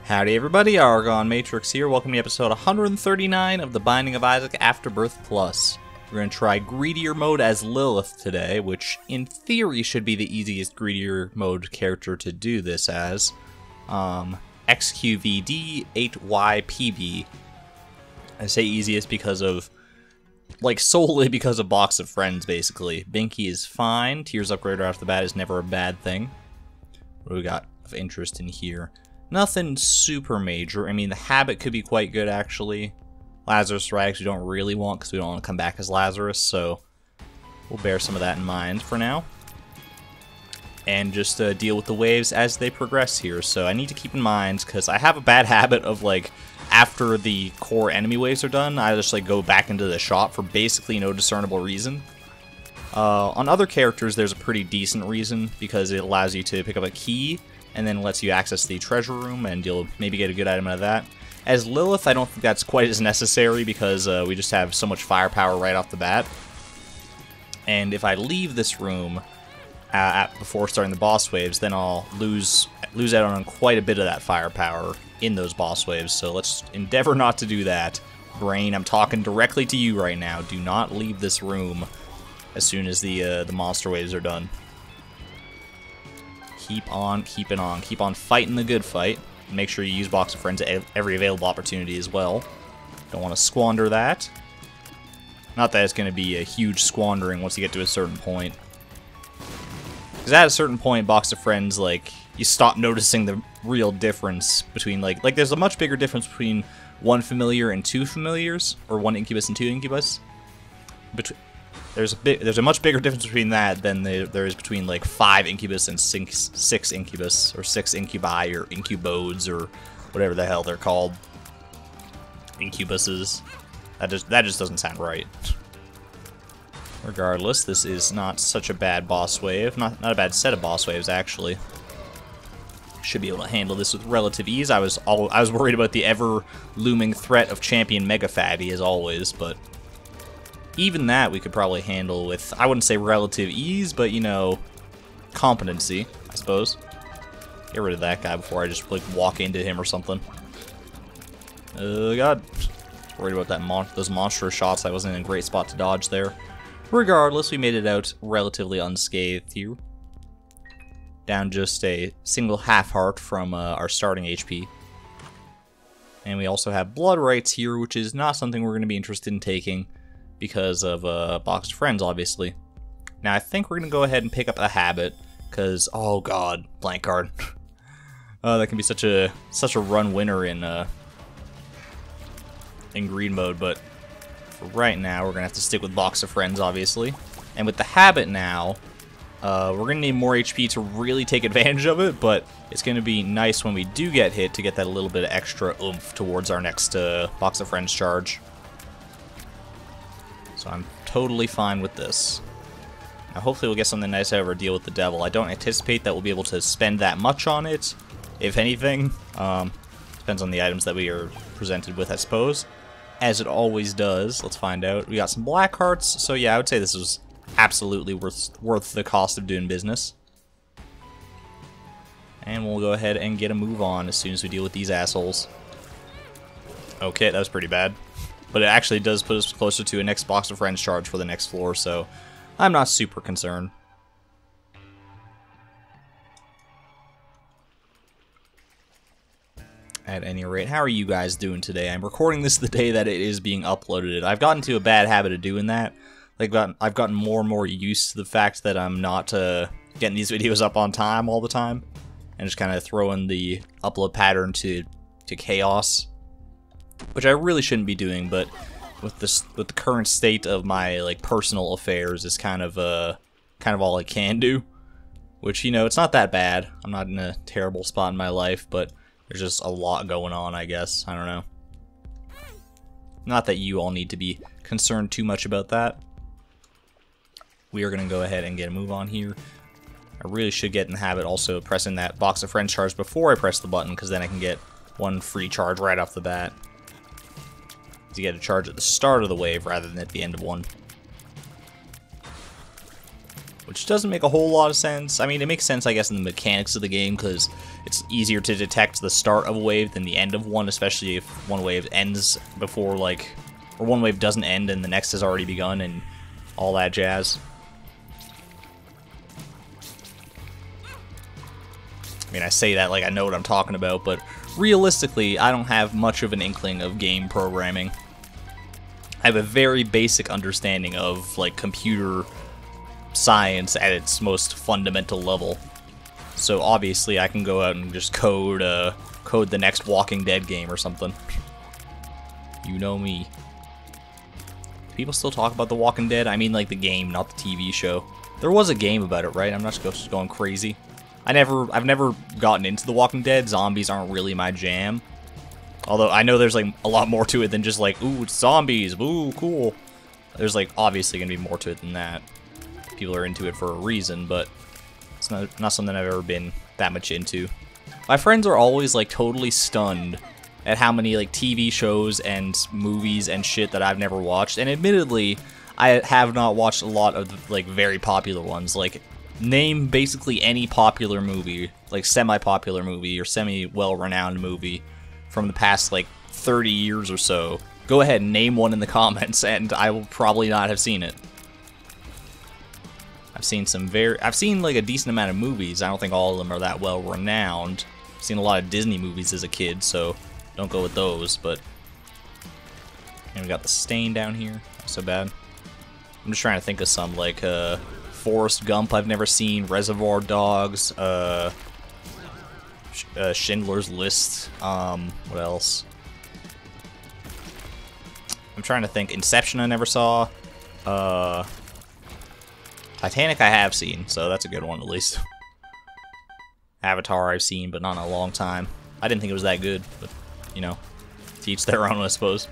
Howdy everybody, ArgonMatrix here. Welcome to episode 139 of The Binding of Isaac Afterbirth Plus. We're going to try Greedier mode as Lilith today, which in theory should be the easiest Greedier mode character to do this as. XQVD 8YPB. I say easiest because of, solely because of Box of Friends, basically. Binky is fine. Tears Upgrade right off the bat is never a bad thing. What do we got of interest in here? Nothing super major. I mean, the habit could be quite good, actually. Lazarus Rags we don't really want because we don't want to come back as Lazarus, so we'll bear some of that in mind for now. And just deal with the waves as they progress here. So I need to keep in mind, because I have a bad habit of, after the core enemy waves are done, I just, go back into the shop for basically no discernible reason. On other characters, there's a pretty decent reason, because it allows you to pick up a key, and then lets you access the treasure room, and you'll maybe get a good item out of that. As Lilith, I don't think that's quite as necessary, because we just have so much firepower right off the bat. And if I leave this room before starting the boss waves, then I'll lose out on quite a bit of that firepower in those boss waves, so let's endeavor not to do that. Brain, I'm talking directly to you right now. Do not leave this room as soon as the monster waves are done. Keep on keeping on. Keep on fighting the good fight. Make sure you use Box of Friends at every available opportunity as well. Don't want to squander that. Not that it's going to be a huge squandering once you get to a certain point. Because at a certain point, Box of Friends, you stop noticing the real difference between, there's a much bigger difference between one familiar and two familiars, or one incubus and two incubus. There's a much bigger difference between that than there is between 5 incubus and 6 incubus, or 6 incubi, or incubodes, or whatever the hell they're called. Incubuses. That just doesn't sound right. Regardless, this is not such a bad boss wave. Not a bad set of boss waves, actually. Should be able to handle this with relative ease. I was worried about the ever looming threat of Champion Mega Fatty as always, but even that we could probably handle with, I wouldn't say relative ease, but, competency, I suppose. Get rid of that guy before I just, walk into him or something. Oh, God. Worried about those monstrous shots. I wasn't in a great spot to dodge there. Regardless, we made it out relatively unscathed here. Down just a single half heart from our starting HP. And we also have blood rights here, which is not something we're going to be interested in taking, because of Box of Friends, obviously. Now, I think we're going to go ahead and pick up a habit, because, oh god, blank card. That can be such a run winner in green mode, but for right now, we're going to have to stick with Box of Friends, obviously. And with the habit now, we're going to need more HP to really take advantage of it, but it's going to be nice when we do get hit to get that little bit of extra oomph towards our next Box of Friends charge. So I'm totally fine with this. Now hopefully we'll get something nice out of our deal with the devil. I don't anticipate that we'll be able to spend that much on it, if anything. Depends on the items that we are presented with, I suppose. As it always does. Let's find out. We got some black hearts, so yeah, I would say this was absolutely worth the cost of doing business. And we'll go ahead and get a move on as soon as we deal with these assholes. Okay, that was pretty bad. But it actually does put us closer to a next Box of Friends charge for the next floor, so I'm not super concerned. At any rate, how are you guys doing today? I'm recording this the day that it is being uploaded. I've gotten to a bad habit of doing that. I've gotten more and more used to the fact that I'm not getting these videos up on time all the time, and just kind of throwing the upload pattern to chaos. Which I really shouldn't be doing, but with the current state of my personal affairs is kind of all I can do. Which, it's not that bad. I'm not in a terrible spot in my life, but there's just a lot going on, I guess. I don't know. Not that you all need to be concerned too much about that. We are going to go ahead and get a move on here. I really should get in the habit also of pressing that Box of Friends charge before I press the button, because then I can get one free charge right off the bat. You get a charge at the start of the wave rather than at the end of one. Which doesn't make a whole lot of sense. I mean, it makes sense, I guess, in the mechanics of the game, because it's easier to detect the start of a wave than the end of one, especially if one wave ends before, like, or one wave doesn't end and the next has already begun and all that jazz. I mean, I say that like I know what I'm talking about, but realistically, I don't have much of an inkling of game programming. I have a very basic understanding of, like, computer science at its most fundamental level. So obviously I can go out and just code the next Walking Dead game or something. You know me. People still talk about The Walking Dead? I mean, like, the game, not the TV show. There was a game about it, right? I'm not just going crazy. I've never gotten into The Walking Dead. Zombies aren't really my jam. Although I know there's, like, a lot more to it than just, like, ooh, it's zombies, ooh, cool. There's, like, obviously gonna be more to it than that. People are into it for a reason, but it's not something I've ever been that much into. My friends are always, like, totally stunned at how many, like, TV shows and movies and shit that I've never watched. And admittedly, I have not watched a lot of the, like, very popular ones. Like, name basically any popular movie, like, semi-popular movie or semi-well-renowned movie from the past, like, 30 years or so. Go ahead and name one in the comments, and I will probably not have seen it. I've seen like a decent amount of movies. I don't think all of them are that well renowned. I've seen a lot of Disney movies as a kid, so don't go with those, but... And we got the Stain down here. Not so bad. I'm just trying to think of some, like, Forrest Gump I've never seen, Reservoir Dogs, Schindler's List, what else? I'm trying to think. Inception I never saw. Titanic I have seen, so that's a good one at least. Avatar I've seen, but not in a long time. I didn't think it was that good, but, you know, to each their own, I suppose.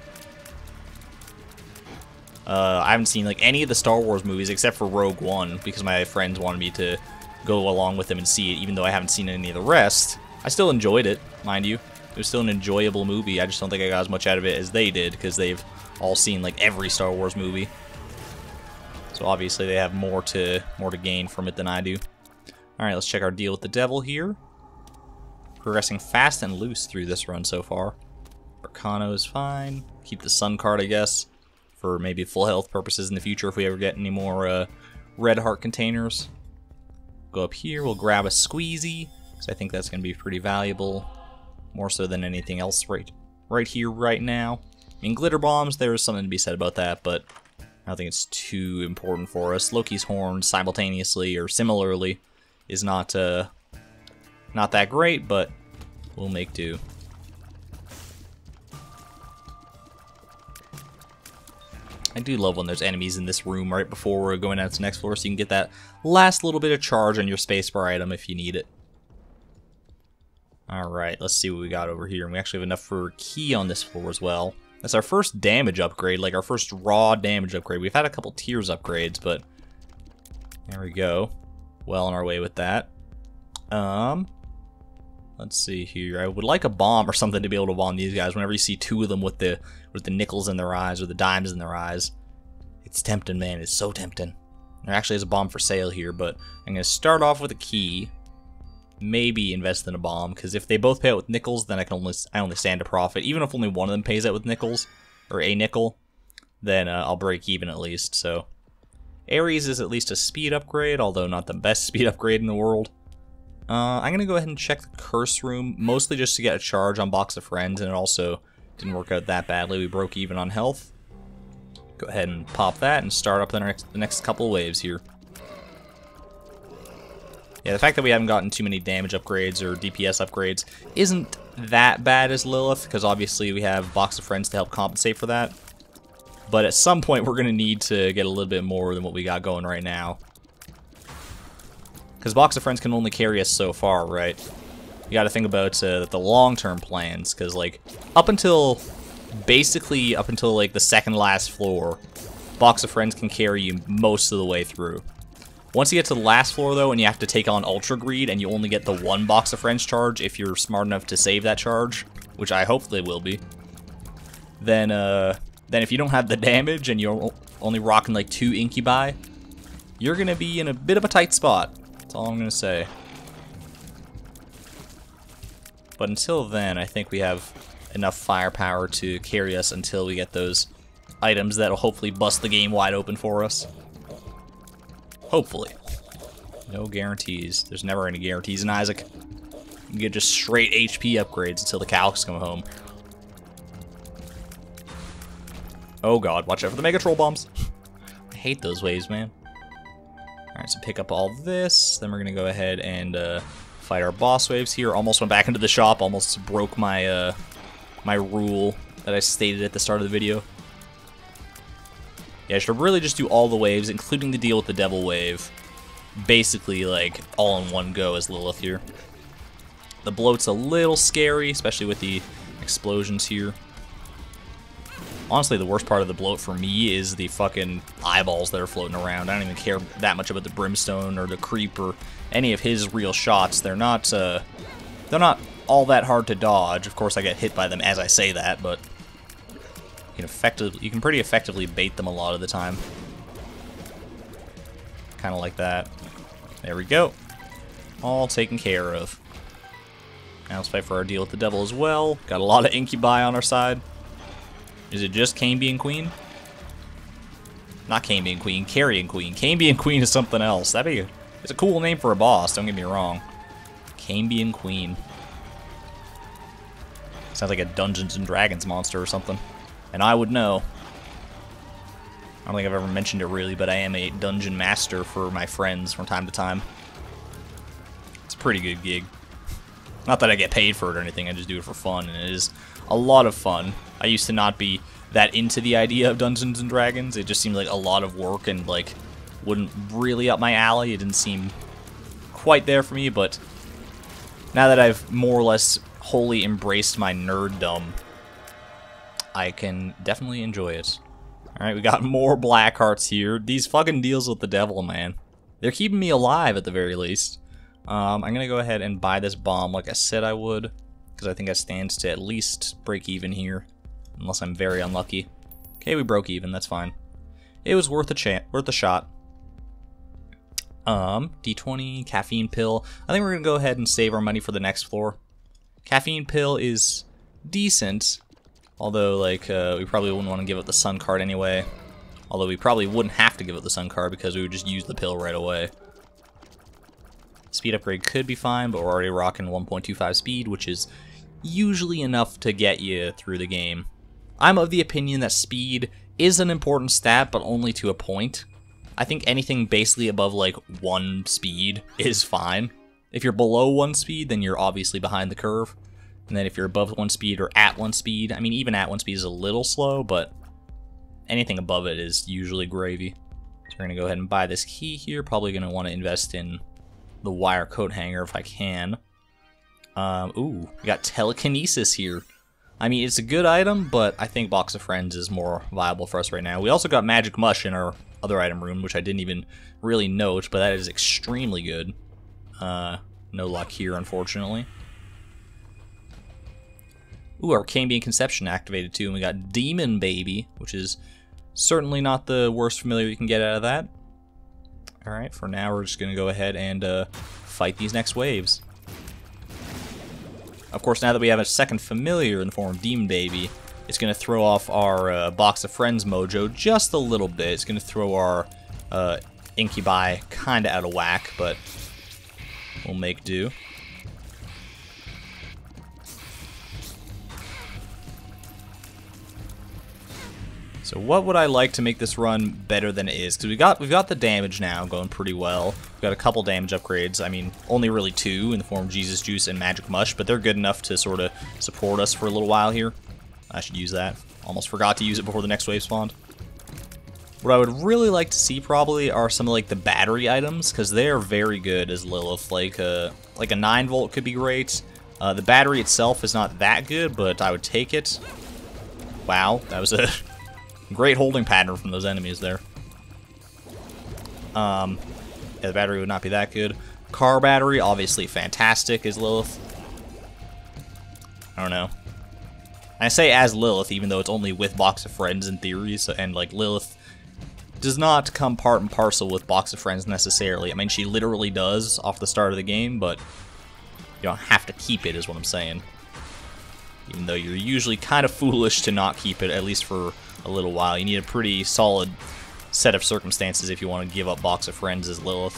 I haven't seen, like, any of the Star Wars movies except for Rogue One, because my friends wanted me to go along with them and see it, even though I haven't seen any of the rest. I still enjoyed it, mind you. It was still an enjoyable movie. I just don't think I got as much out of it as they did, because they've all seen, like, every Star Wars movie. So obviously they have more to gain from it than I do. Alright, let's check our deal with the devil here. Progressing fast and loose through this run so far. Arcano is fine. Keep the sun card, I guess, for maybe full health purposes in the future if we ever get any more red heart containers. Go up here, we'll grab a squeezy, because I think that's going to be pretty valuable. More so than anything else right here, right now. I mean, glitter bombs, there's something to be said about that, but I don't think it's too important for us. Loki's horn simultaneously or similarly is not that great, but we'll make do. I do love when there's enemies in this room right before we're going out to the next floor, so you can get that last little bit of charge on your spacebar item if you need it. Alright, let's see what we got over here. And we actually have enough for a key on this floor as well. That's our first damage upgrade, like our first raw damage upgrade. We've had a couple tiers upgrades, but there we go. Well on our way with that. Let's see here. I would like a bomb or something to be able to bomb these guys whenever you see two of them with the nickels in their eyes or the dimes in their eyes. It's tempting, man. It's so tempting. There actually is a bomb for sale here, but I'm going to start off with a key. Maybe invest in a bomb, because if they both pay out with nickels, then I only stand to profit. Even if only one of them pays out with nickels, or a nickel, then I'll break even at least. So Ares is at least a speed upgrade, although not the best speed upgrade in the world. I'm gonna go ahead and check the curse room, mostly just to get a charge on Box of Friends, and it also didn't work out that badly. We broke even on health. Go ahead and pop that and start up the next couple of waves here. Yeah, the fact that we haven't gotten too many damage upgrades or DPS upgrades isn't that bad as Lilith, because obviously we have Box of Friends to help compensate for that. But at some point we're going to need to get a little bit more than what we got going right now. Because Box of Friends can only carry us so far, right? You got to think about the long-term plans, because like basically up until like the second last floor, Box of Friends can carry you most of the way through. Once you get to the last floor, though, and you have to take on Ultra Greed, and you only get the one Box of Friends charge if you're smart enough to save that charge, which I hope they will be, then if you don't have the damage and you're only rocking like 2 Incubi, you're going to be in a bit of a tight spot. That's all I'm going to say. But until then, I think we have enough firepower to carry us until we get those items that'll hopefully bust the game wide open for us. Hopefully. No guarantees. There's never any guarantees in Isaac. You get just straight HP upgrades until the cows come home. Oh god, watch out for the Mega Troll bombs. I hate those waves, man. Alright, so pick up all this. Then we're gonna go ahead and fight our boss waves here. Almost went back into the shop, almost broke my my rule that I stated at the start of the video. Yeah, I should really just do all the waves, including the deal with the devil wave. Basically, like, all in one go as Lilith here. The bloat's a little scary, especially with the explosions here. Honestly, the worst part of the bloat for me is the fucking eyeballs that are floating around. I don't even care that much about the brimstone or the creep or any of his real shots. They're not all that hard to dodge. Of course, I get hit by them as I say that, but you can pretty effectively bait them a lot of the time. Kind of like that. There we go. All taken care of. Now let's fight for our deal with the devil as well. Got a lot of incubi on our side. Is it just Cambion Queen? Not Cambion Queen, Carrion Queen. Cambion Queen is something else. It's a cool name for a boss, don't get me wrong. Cambion Queen. Sounds like a Dungeons and Dragons monster or something. And I would know. I don't think I've ever mentioned it really, but I am a dungeon master for my friends from time to time. It's a pretty good gig. Not that I get paid for it or anything, I just do it for fun, and it is a lot of fun. I used to not be that into the idea of Dungeons and Dragons. It just seemed like a lot of work and like wouldn't really up my alley. It didn't seem quite there for me, but now that I've more or less wholly embraced my nerddom, I can definitely enjoy it. Alright, we got more black hearts here. These fucking deals with the devil, man. They're keeping me alive at the very least. I'm gonna go ahead and buy this bomb like I said I would, because I think it stands to at least break even here, unless I'm very unlucky. Okay, we broke even, that's fine. It was worth a shot. D20, caffeine pill. I think we're gonna go ahead and save our money for the next floor. Caffeine pill is decent, although like we probably wouldn't want to give up the sun card anyway. Although we probably wouldn't have to give up the sun card because we would just use the pill right away. Speed upgrade could be fine, but we're already rocking 1.25 speed, which is usually enough to get you through the game. I'm of the opinion that speed is an important stat, but only to a point. I think anything basically above like 1 speed is fine. If you're below 1 speed, then you're obviously behind the curve. And then if you're above 1 speed or at 1 speed, I mean even at 1 speed is a little slow, but anything above it is usually gravy. So we're gonna go ahead and buy this key here. Probably gonna want to invest in the wire coat hanger if I can. Ooh, we got telekinesis here. I mean, it's a good item, but I think Box of Friends is more viable for us right now. We also got Magic Mush in our other item room, which I didn't even really note, but that is extremely good. No luck here, unfortunately. Ooh, our Cambion Conception activated too, and we got Demon Baby, which is certainly not the worst familiar you can get out of that. Alright, for now we're just going to go ahead and fight these next waves. Of course, now that we have a second familiar in the form of Demon Baby, it's going to throw off our Box of Friends mojo just a little bit. It's going to throw our Incubi kind of out of whack, but we'll make do. So what would I like to make this run better than it is? Because we've got the damage now going pretty well. We've got a couple damage upgrades. I mean, only really 2 in the form of Jesus Juice and Magic Mush, but they're good enough to sort of support us for a little while here. I should use that. Almost forgot to use it before the next wave spawned. What I would really like to see probably are some of like the battery items, because they're very good as Lilith. Like a 9 volt could be great. The battery itself is not that good, but I would take it. Wow, that was a great holding pattern from those enemies there. Yeah, the battery would not be that good. Car battery, obviously fantastic as Lilith. I don't know. I say as Lilith, even though it's only with Box of Friends in theory, so, and like Lilith does not come part and parcel with Box of Friends necessarily. I mean, she literally does off the start of the game, but You don't have to keep it, is what I'm saying. Even though you're usually kind of foolish to not keep it, at least for a little while. You need a pretty solid set of circumstances if you want to give up Box of Friends as Lilith.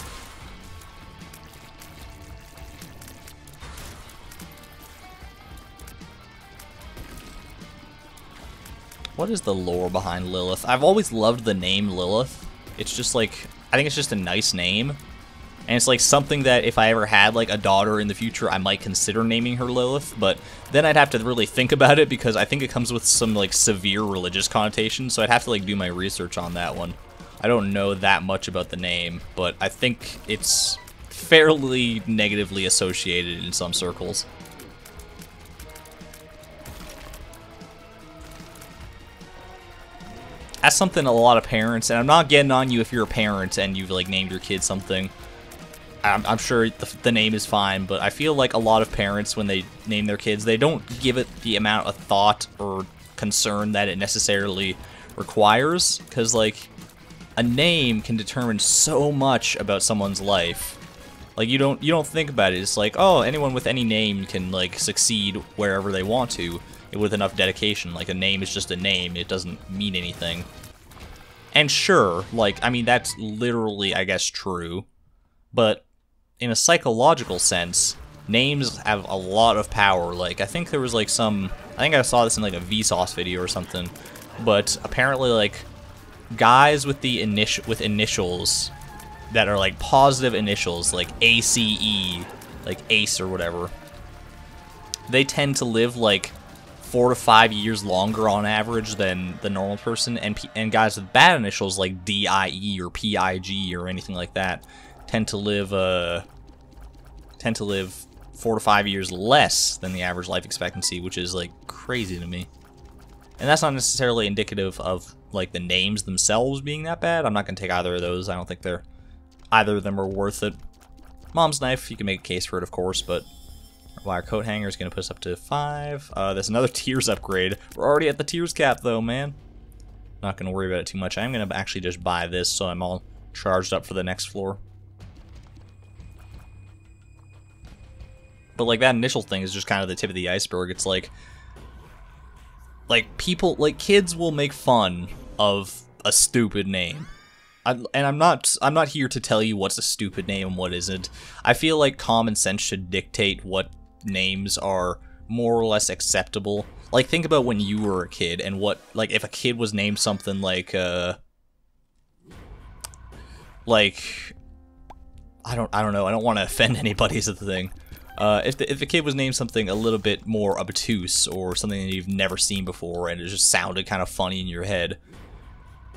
What is the lore behind Lilith? I've always loved the name Lilith. It's just like, I think it's just a nice name. And it's like something that if I ever had like a daughter in the future, I might consider naming her Lilith, but then I'd have to really think about it because I think it comes with some like severe religious connotations, so I'd have to like do my research on that one. I don't know that much about the name, but I think it's fairly negatively associated in some circles. That's something a lot of parents, and I'm not getting on you if you're a parent and you've like named your kid something. I'm sure the name is fine, but I feel like a lot of parents, when they name their kids, they don't give it the amount of thought or concern that it necessarily requires, because like a name can determine so much about someone's life. Like you don't think about it. It's like, oh, anyone with any name can like succeed wherever they want to with enough dedication. Like a name is just a name; it doesn't mean anything. And sure, like I mean that's literally, I guess, true, but in a psychological sense, names have a lot of power. Like, I think there was, like, I think I saw this in, like, a Vsauce video or something, but apparently, like, guys with initials that are, like, positive initials, like ACE, like Ace or whatever, they tend to live, like, 4 to 5 years longer on average than the normal person, and guys with bad initials, like DIE or PIG or anything like that, tend to live 4 to 5 years less than the average life expectancy, which is like crazy to me. And that's not necessarily indicative of like the names themselves being that bad. I'm not gonna take either of those. I don't think either of them are worth it. Mom's Knife, you can make a case for it, of course, but wire coat hanger is gonna put us up to 5. There's another Tears upgrade. We're already at the Tears cap though, man. Not gonna worry about it too much. I'm gonna actually just buy this so I'm all charged up for the next floor. But like that initial thing is just kind of the tip of the iceberg. It's like people, like kids will make fun of a stupid name. And I'm not here to tell you what's a stupid name and what isn't. I feel like common sense should dictate what names are more or less acceptable. Like think about when you were a kid and what, like if a kid was named something like I don't know, I don't want to offend anybody is the thing. If the kid was named something a little bit more obtuse or something that you've never seen before and it just sounded kind of funny in your head,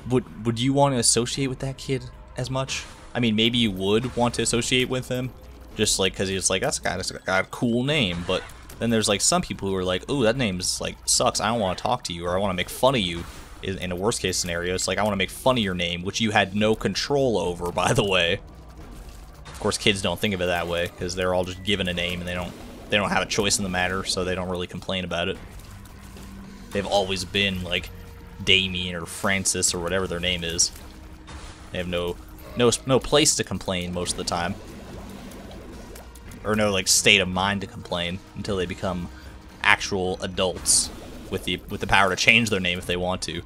would you want to associate with that kid as much? I mean, maybe you would want to associate with him, just like because he's like that's got a cool name. But then there's like some people who are like, oh, that name's like sucks. I don't want to talk to you, or I want to make fun of you. In a worst case scenario, it's like I want to make fun of your name, which you had no control over, by the way. Of course, kids don't think of it that way because they're all just given a name and they don't have a choice in the matter, so they don't really complain about it. They've always been like Damien or Francis or whatever their name is. They have no place to complain most of the time, or no like state of mind to complain until they become actual adults with the power to change their name if they want to.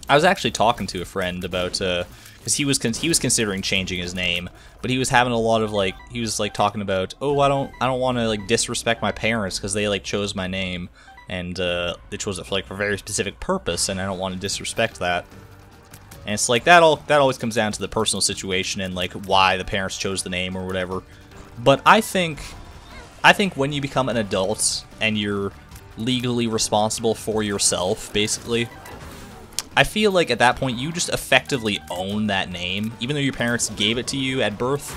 I was actually talking to a friend about because he was considering changing his name, but he was having a lot of like he was like talking about, oh, I don't want to like disrespect my parents because they like chose my name and they chose it for like a very specific purpose, and I don't want to disrespect that. And it's like that always comes down to the personal situation and like why the parents chose the name or whatever. But I think when you become an adult and you're legally responsible for yourself, basically, I feel like at that point you just effectively own that name. Even though your parents gave it to you at birth,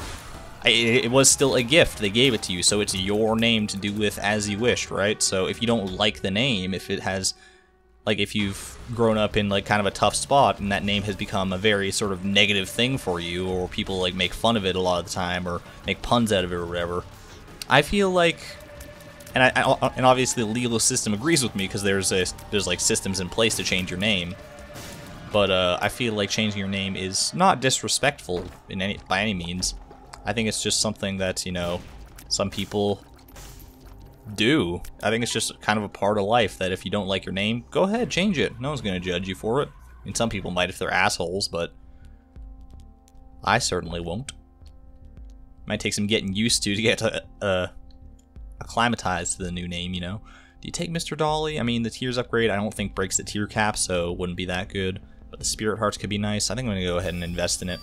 it was still a gift. They gave it to you, so it's your name to do with as you wished, right? So if you don't like the name, if it has, like if you've grown up in like kind of a tough spot and that name has become a very sort of negative thing for you, or people like make fun of it a lot of the time or make puns out of it or whatever, I feel like, and obviously the legal system agrees with me because there's like systems in place to change your name. But I feel like changing your name is not disrespectful by any means. I think it's just something that, you know, some people do. I think it's just kind of a part of life that if you don't like your name, go ahead, change it. No one's going to judge you for it. I mean, some people might if they're assholes, but I certainly won't. Might take some getting used to get acclimatized to the new name, you know. Do you take Mr. Dolly? I mean, the tiers upgrade I don't think breaks the tier cap, so it wouldn't be that good. But the Spirit Hearts could be nice. I think I'm going to go ahead and invest in it.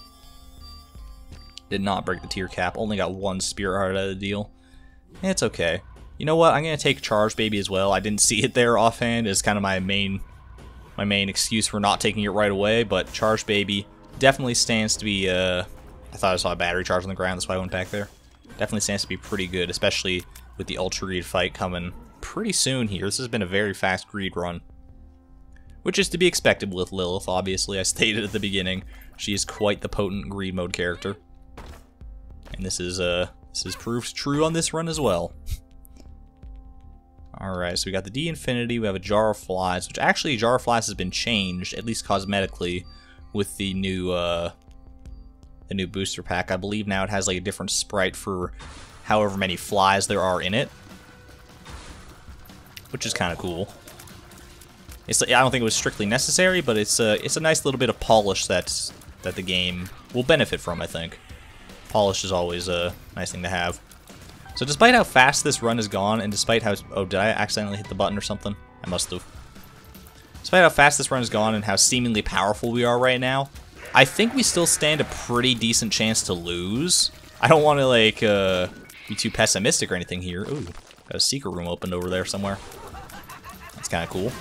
Did not break the tier cap. Only got 1 Spirit Heart out of the deal. It's okay. You know what? I'm going to take Charge Baby as well. I didn't see it there offhand. It's kind of my main excuse for not taking it right away. But Charge Baby definitely stands to be... I thought I saw a battery charge on the ground. That's why I went back there. Definitely stands to be pretty good, especially with the Ultra Greed fight coming pretty soon here. This has been a very fast Greed run. Which is to be expected with Lilith, obviously. I stated at the beginning, she is quite the potent Greed mode character. And this is proved true on this run as well. Alright, so we got the D Infinity, we have a Jar of Flies, which actually Jar of Flies has been changed, at least cosmetically, with the new booster pack. I believe now it has like a different sprite for however many flies there are in it. Which is kind of cool. It's, I don't think it was strictly necessary, but it's a nice little bit of polish that the game will benefit from, I think. Polish is always a nice thing to have. So despite how fast this run has gone, and despite how... Oh, did I accidentally hit the button or something? I must have. Despite how fast this run has gone and how seemingly powerful we are right now, I think we still stand a pretty decent chance to lose. I don't want to, like, be too pessimistic or anything here. Ooh, got a secret room opened over there somewhere. That's kind of cool.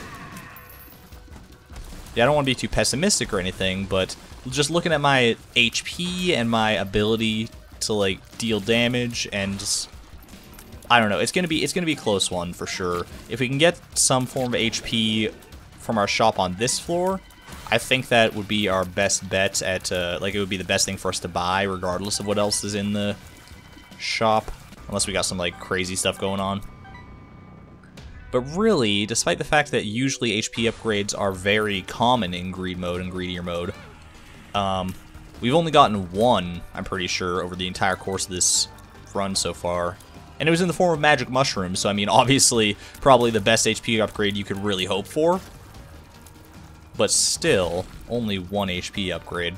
Yeah, I don't want to be too pessimistic or anything, but just looking at my HP and my ability to, like, deal damage and just... I don't know. It's gonna be a close one for sure. If we can get some form of HP from our shop on this floor, I think that would be our best bet at like it would be the best thing for us to buy, regardless of what else is in the shop, unless we got some like crazy stuff going on. But really, despite the fact that usually HP upgrades are very common in Greed mode and Greedier mode, we've only gotten 1, I'm pretty sure, over the entire course of this run so far. And it was in the form of magic mushrooms, so I mean, obviously, probably the best HP upgrade you could really hope for. But still, only 1 HP upgrade.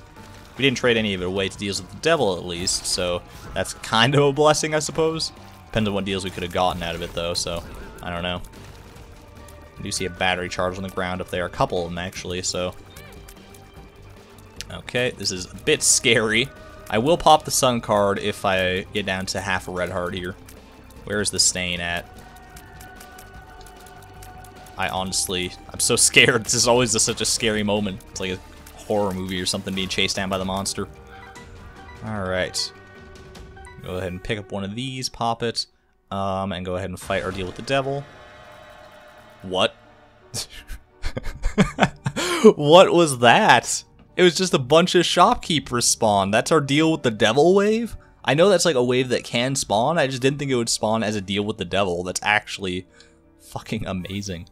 We didn't trade any of it away to deals with the devil, at least, so that's kind of a blessing, I suppose. Depends on what deals we could have gotten out of it, though, so I don't know. I do see a battery charge on the ground up there, a couple of them, actually, so... Okay, this is a bit scary. I will pop the sun card if I get down to half a red heart here. Where is the stain at? I honestly, I'm so scared. This is always such a scary moment. It's like a horror movie or something being chased down by the monster. Alright. Go ahead and pick up one of these, pop it, and go ahead and fight our deal with the devil. What? What was that? It was just a bunch of shopkeepers spawn. That's our deal with the devil wave? I know that's like a wave that can spawn, I just didn't think it would spawn as a deal with the devil. That's actually fucking amazing.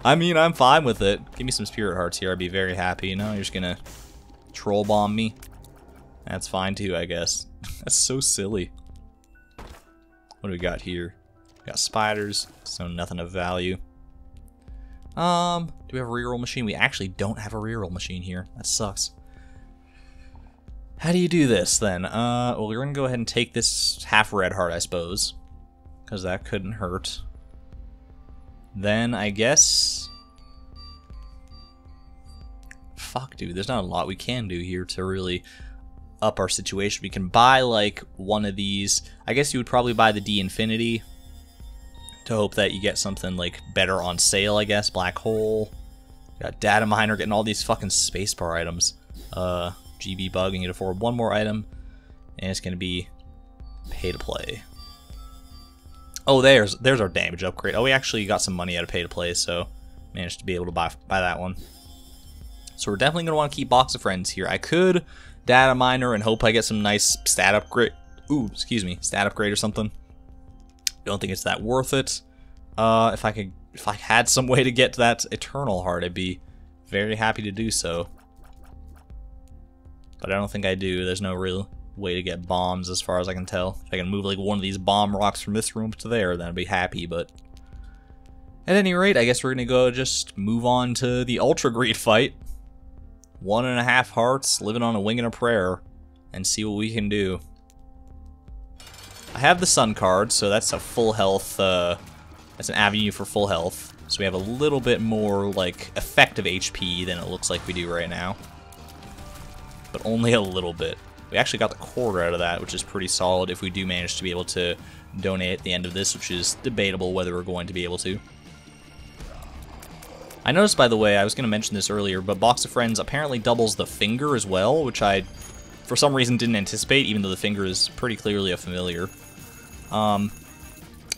I mean, I'm fine with it. Give me some spirit hearts here, I'd be very happy. You know, you're just gonna troll bomb me. That's fine too, I guess. That's so silly. What do we got here? We got spiders, so nothing of value. Do we have a reroll machine? We actually don't have a reroll machine here. That sucks. How do you do this, then? Well, we're gonna go ahead and take this half red heart, I suppose. Because that couldn't hurt. Then, I guess... Fuck, dude, there's not a lot we can do here to really up our situation. We can buy, like, one of these. I guess you would probably buy the D Infinity to hope that you get something, like, better on sale, I guess. Black Hole. Got Data Miner, getting all these fucking spacebar items. GB Bug, and you can afford one more item. And it's gonna be pay to play. Oh, there's our damage upgrade. Oh, we actually got some money out of pay to play, so managed to be able to buy that one. So we're definitely gonna want to keep Box of Friends here. I could Data Miner and hope I get some nice stat upgrade. Ooh, excuse me, stat upgrade or something. Don't think it's that worth it. If I had some way to get to that Eternal Heart, I'd be Very happy to do so. But I don't think I do. There's no real way to get bombs as far as I can tell. If I can move like one of these bomb rocks from this room to there, then I'd be happy, but... At any rate, I guess we're gonna go just move on to the Ultra Greed fight. 1.5 hearts, living on a wing and a prayer, and see what we can do. I have the Sun card, so that's a full health, that's an avenue for full health. So we have a little bit more, like, effective HP than it looks like we do right now. But only a little bit. We actually got the quarter out of that, which is pretty solid if we do manage to be able to donate at the end of this, which is debatable whether we're going to be able to. I noticed, by the way, I was going to mention this earlier, but Box of Friends apparently doubles the finger as well, which I, for some reason, didn't anticipate, even though the finger is pretty clearly a familiar.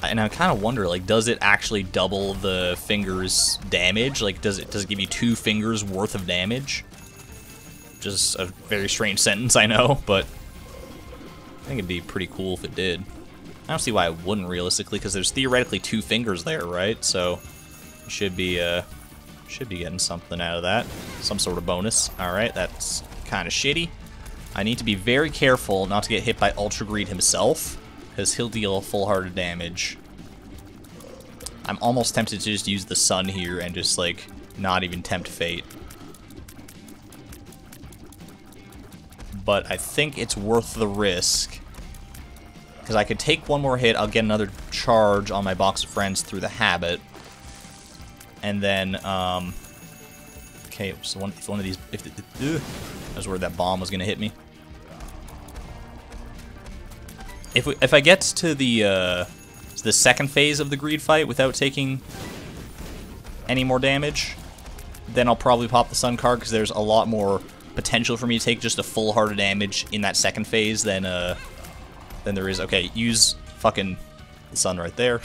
And I kind of wonder, like, does it actually double the finger's damage? Like, does it give you 2 fingers worth of damage? Just a very strange sentence, I know, but I think it'd be pretty cool if it did. I don't see why it wouldn't, realistically, because there's theoretically 2 fingers there, right? So, you should be getting something out of that. Some sort of bonus. Alright, that's kind of shitty. I need to be very careful not to get hit by Ultra Greed himself, because he'll deal full-hearted damage. I'm almost tempted to just use the Sun here and just, like, not even tempt fate. But I think it's worth the risk. Because I could take one more hit, I'll get another charge on my Box of Friends through the habit. And then, okay, so if one of these, I was worried that bomb was going to hit me. If I get to the second phase of the greed fight without taking any more damage, then I'll probably pop the Sun card, because there's a lot more potential for me to take just a full heart of damage in that second phase than there is. Okay, use fucking the Sun right there.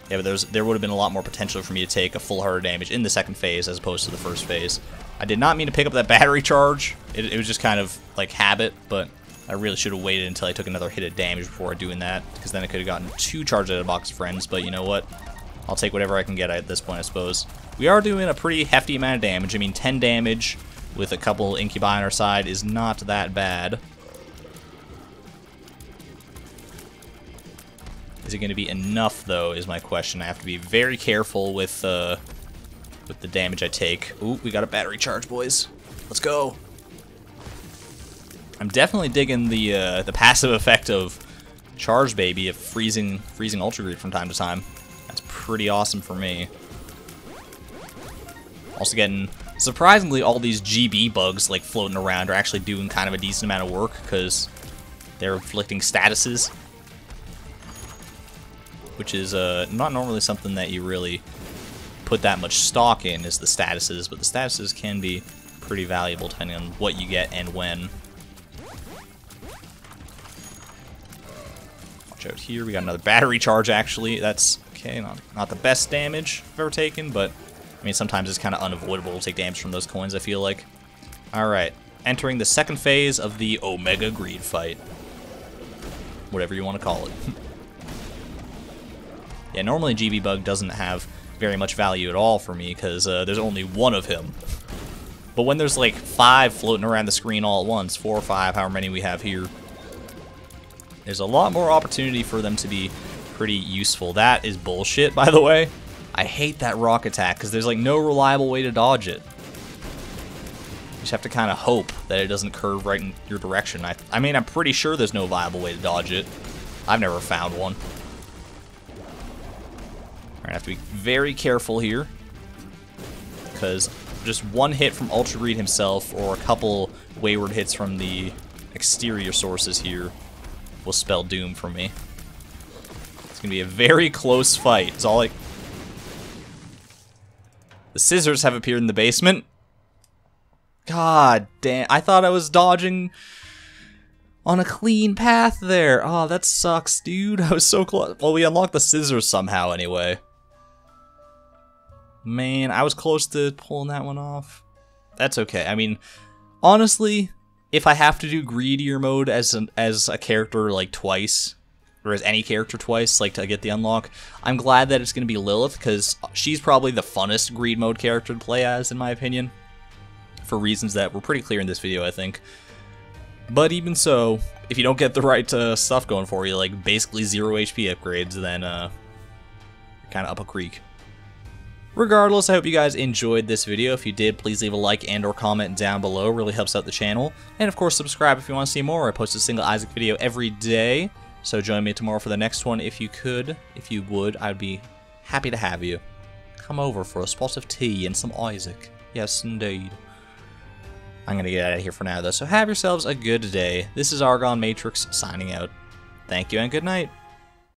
Yeah, but there would have been a lot more potential for me to take a full heart of damage in the second phase as opposed to the first phase. I did not mean to pick up that battery charge. It was just kind of like habit, but I really should have waited until I took another hit of damage before doing that, because then I could have gotten 2 charges out of Box of Friends, but you know what? I'll take whatever I can get at this point, I suppose. We are doing a pretty hefty amount of damage. I mean, 10 damage with a couple incubi on our side is not that bad. Is it going to be enough, though, is my question. I have to be very careful with the damage I take. Ooh, we got a battery charge, boys. Let's go. I'm definitely digging the passive effect of Charge Baby of freezing Ultra Greed from time to time. That's pretty awesome for me. Also getting, surprisingly, all these GB bugs like floating around are actually doing kind of a decent amount of work, because they're inflicting statuses, which is not normally something that you really put that much stock in, is the statuses, but the statuses can be pretty valuable depending on what you get and when. Watch out here, we got another battery charge actually. That's okay, not the best damage I've ever taken, but I mean sometimes it's kind of unavoidable to take damage from those coins, I feel like. Alright, entering the second phase of the Omega Greed fight. Whatever you want to call it. Yeah, normally GB Bug doesn't have very much value at all for me, because there's only one of him. But when there's like 5 floating around the screen all at once, 4 or 5, however many we have here, there's a lot more opportunity for them to be pretty useful. That is bullshit, by the way. I hate that rock attack, because there's like no reliable way to dodge it. You just have to kind of hope that it doesn't curve right in your direction. I mean, I'm pretty sure there's no viable way to dodge it. I've never found one. I have to be very careful here, because just one hit from Ultra Greed himself or a couple wayward hits from the exterior sources here will spell doom for me. It's going to be a very close fight. It's all like... The scissors have appeared in the basement. God damn. I thought I was dodging on a clean path there. Oh, that sucks, dude. I was so close. Well, we unlocked the scissors somehow anyway. Man, I was close to pulling that one off. That's okay. I mean, honestly, if I have to do greedier mode as a character like twice, or as any character twice, like to get the unlock. I'm glad that it's going to be Lilith, because she's probably the funnest greed mode character to play as, in my opinion, for reasons that were pretty clear in this video, I think. But even so, if you don't get the right stuff going for you, like basically 0 HP upgrades, then you're kind of up a creek. Regardless, I hope you guys enjoyed this video. If you did, please leave a like and or comment down below. It really helps out the channel. And of course, subscribe if you want to see more. I post a single Isaac video every day. So join me tomorrow for the next one if you could. If you would, I'd be happy to have you. Come over for a spot of tea and some Isaac. Yes, indeed. I'm going to get out of here for now, though. So have yourselves a good day. This is ArgonMatrix signing out. Thank you and good night.